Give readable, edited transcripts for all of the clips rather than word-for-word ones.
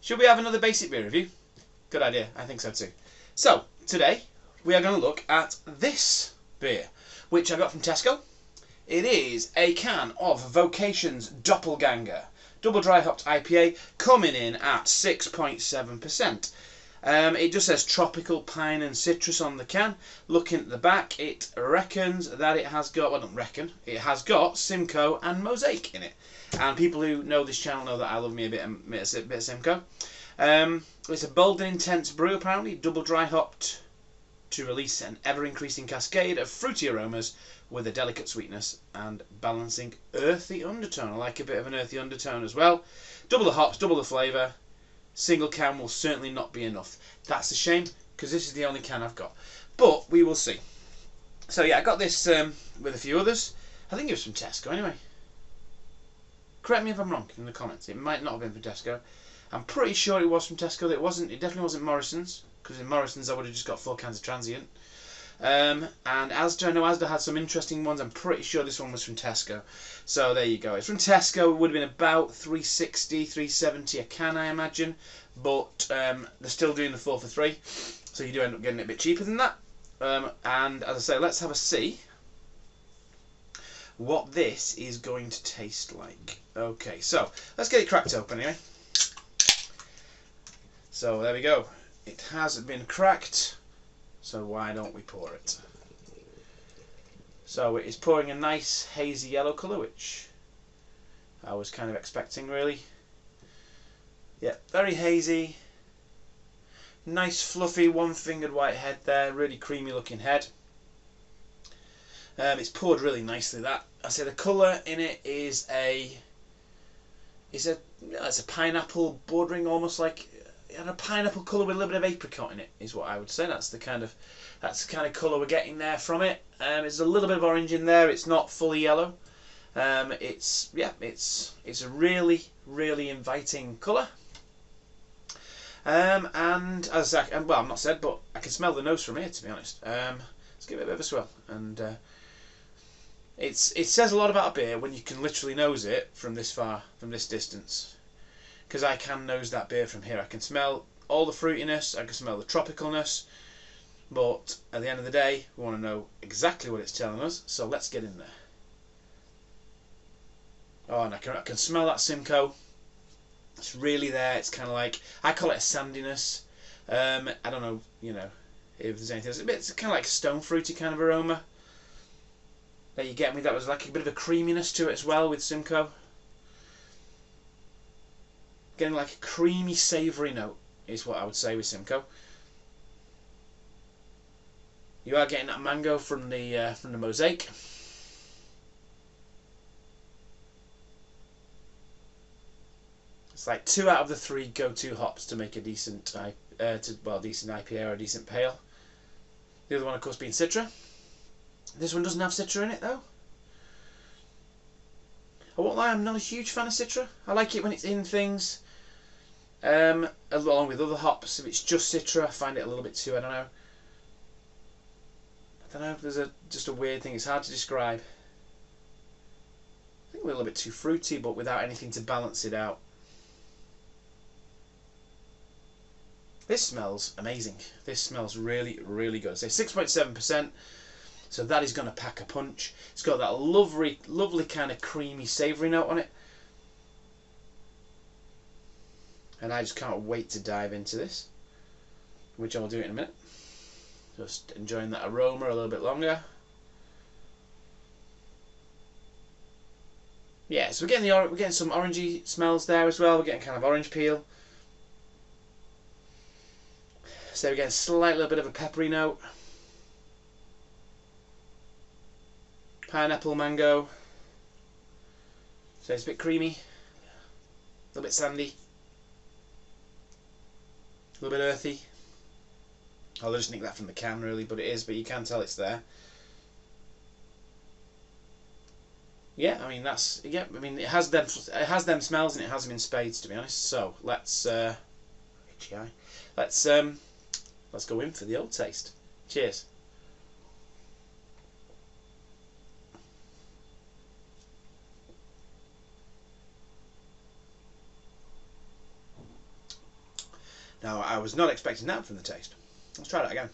Should we have another basic beer review? Good idea, I think so too. So, today we are going to look at this beer, which I got from Tesco. It is a can of Vocation's Doppelganger, double dry hopped IPA, coming in at 6.7%. It just says tropical pine and citrus on the can. Looking at the back, it reckons that it has got, well, not reckon, it has got Simcoe and Mosaic in it. And people who know this channel know that I love me a bit of Simcoe. It's a bold and intense brew, apparently, double dry hopped to release an ever-increasing cascade of fruity aromas with a delicate sweetness and balancing earthy undertone. I like a bit of an earthy undertone as well. Double the hops, double the flavour. Single can will certainly not be enough. That's a shame, because this is the only can I've got. But we will see. So yeah, I got this with a few others. I think it was from Tesco anyway. Correct me if I'm wrong in the comments. It might not have been from Tesco. I'm pretty sure it was from Tesco. It definitely wasn't Morrison's, because in Morrison's I would have just got 4 cans of Transient. And Asda, I know Asda had some interesting ones. I'm pretty sure this one was from Tesco. So there you go. It's from Tesco. It would have been about $3.60, $3.70 a can, I imagine. But they're still doing the 4 for $3, so you do end up getting it a bit cheaper than that. And as I say, let's have a see what this is going to taste like. Okay, so let's get it cracked open anyway. So there we go. It has been cracked. So why don't we pour it? So it is pouring a nice hazy yellow colour, which I was kind of expecting really. Yeah, very hazy. Nice fluffy one-fingered white head there, really creamy looking head. It's poured really nicely. That I say the colour in it is it's a pineapple bordering almost like a pineapple colour with a little bit of apricot in it is what I would say. That's the kind of colour we're getting there from it. There's a little bit of orange in there. It's not fully yellow. It's a really inviting colour. And as I well, I'm not said, but I can smell the nose from here, to be honest. Let's give it a bit of a swirl. And it says a lot about a beer when you can literally nose it from this far, from this distance. Because I can nose that beer from here. I can smell all the fruitiness, I can smell the tropicalness, but at the end of the day, we want to know exactly what it's telling us, so let's get in there. Oh, and I can smell that Simcoe. It's really there. It's kind of like, I call it a sandiness. I don't know, you know, if there's anything else. It's kind of like stone fruity kind of aroma that you get with that. Was like a bit of a creaminess to it as well with Simcoe. Getting like a creamy, savoury note is what I would say with Simcoe. You are getting that mango from the Mosaic. It's like 2 out of the 3 go-to hops to make a decent decent IPA or a decent pale. The other one, of course, being Citra. This one doesn't have Citra in it though. I won't lie, I'm not a huge fan of Citra. I like it when it's in things. Along with other hops. If it's just Citra, I find it a little bit too, I don't know, there's just a weird thing, it's hard to describe. I think a little bit too fruity, but without anything to balance it out. This smells amazing. This smells really good. So 6.7%, so that is going to pack a punch. It's got that lovely kind of creamy savoury note on it. And I just can't wait to dive into this, which I'll do in a minute. Just enjoying that aroma a little bit longer. Yeah, so we're getting some orangey smells there as well. We're getting kind of orange peel. So we're getting a slight little bit of a peppery note. Pineapple, mango. So it's a bit creamy, a little bit sandy. A little bit earthy. I'll just nick that from the can really, but you can tell it's there. Yeah, I mean it has them smells and it has them in spades, to be honest. So let's go in for the old taste. Cheers. Now, I was not expecting that from the taste. Let's try that again.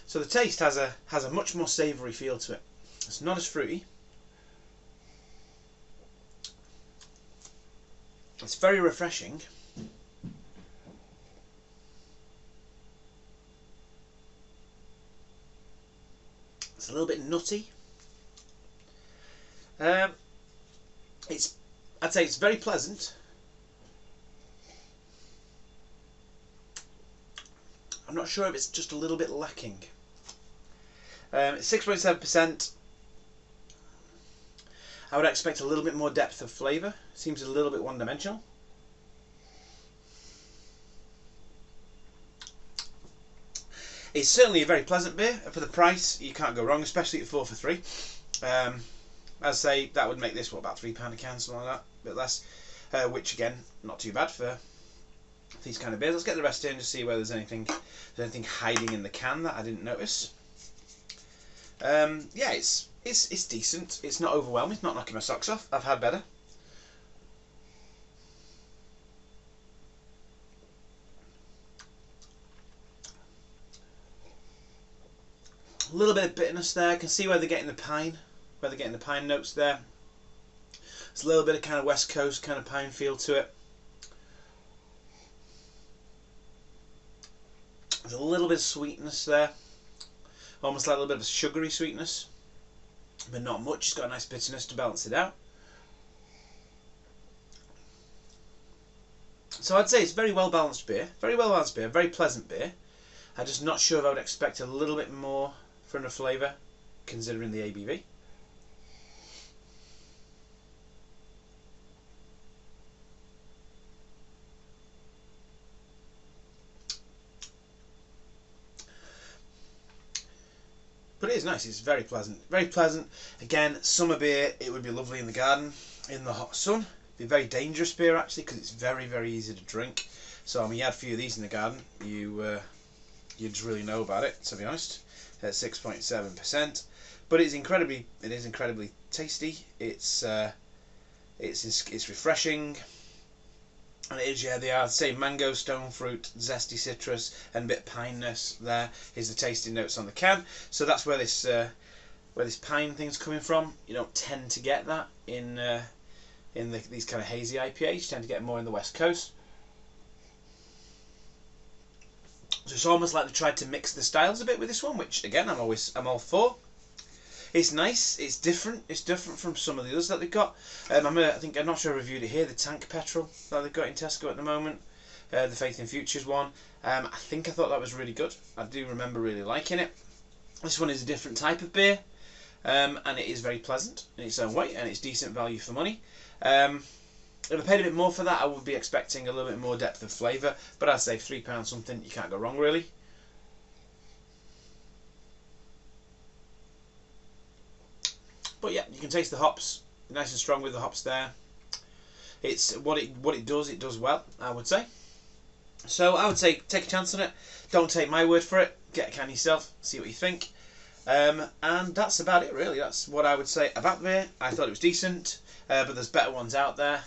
So the taste has a much more savoury feel to it. It's not as fruity. It's very refreshing. It's a little bit nutty. I'd say it's very pleasant. I'm not sure if it's just a little bit lacking. It's 6.7%. I would expect a little bit more depth of flavour. Seems a little bit one-dimensional. It's certainly a very pleasant beer. For the price, you can't go wrong, especially at 4 for 3. As I say, that would make this, what, about £3 a can, something like that, a bit less. Which, again, not too bad for these kind of beers. Let's get the rest in to see whether there's anything hiding in the can that I didn't notice. Yeah, it's decent. It's not overwhelming. It's not knocking my socks off. I've had better. A little bit of bitterness there. I can see where they're getting the pine, notes there. There's a little bit of kind of West Coast kind of pine feel to it. There's a little bit of sweetness there, almost like a little bit of a sugary sweetness, but not much. It's got a nice bitterness to balance it out. So I'd say it's very well balanced beer, very pleasant beer. I'm just not sure if I would expect a little bit more from the flavour, considering the ABV. But it is nice. It's very pleasant. Very pleasant. Again, summer beer. It would be lovely in the garden, in the hot sun. It'd be a very dangerous beer actually, because it's very, very easy to drink. So I mean, you had a few of these in the garden, you'd really know about it. To be honest, at 6.7%. But it is incredibly tasty. It's refreshing. And it is, yeah, they are, say, mango, stone fruit, zesty citrus, and a bit of pineness. There is the tasting notes on the can. So that's where this pine thing's coming from. You don't tend to get that in these kind of hazy IPAs. You tend to get more in the West Coast. So it's almost like they tried to mix the styles a bit with this one, which again I'm all for. It's nice. It's different. It's different from some of the others that they've got. I'm not sure I reviewed it here. The Tank Petrol that they've got in Tesco at the moment, the Faith in Futures one. I thought that was really good. I do remember really liking it. This one is a different type of beer, and it is very pleasant in its own way, and it's decent value for money. If I paid a bit more for that, I would be expecting a little bit more depth of flavour. But I'd say £3 something, you can't go wrong really. But yeah, you can taste the hops, nice and strong with the hops there. It's what it does well, I would say. So I would say take a chance on it. Don't take my word for it. Get a can yourself, see what you think. And that's about it really. That's what I would say about the beer. I thought it was decent, but there's better ones out there.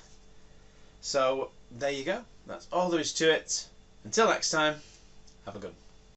So there you go. That's all there is to it. Until next time, have a good one.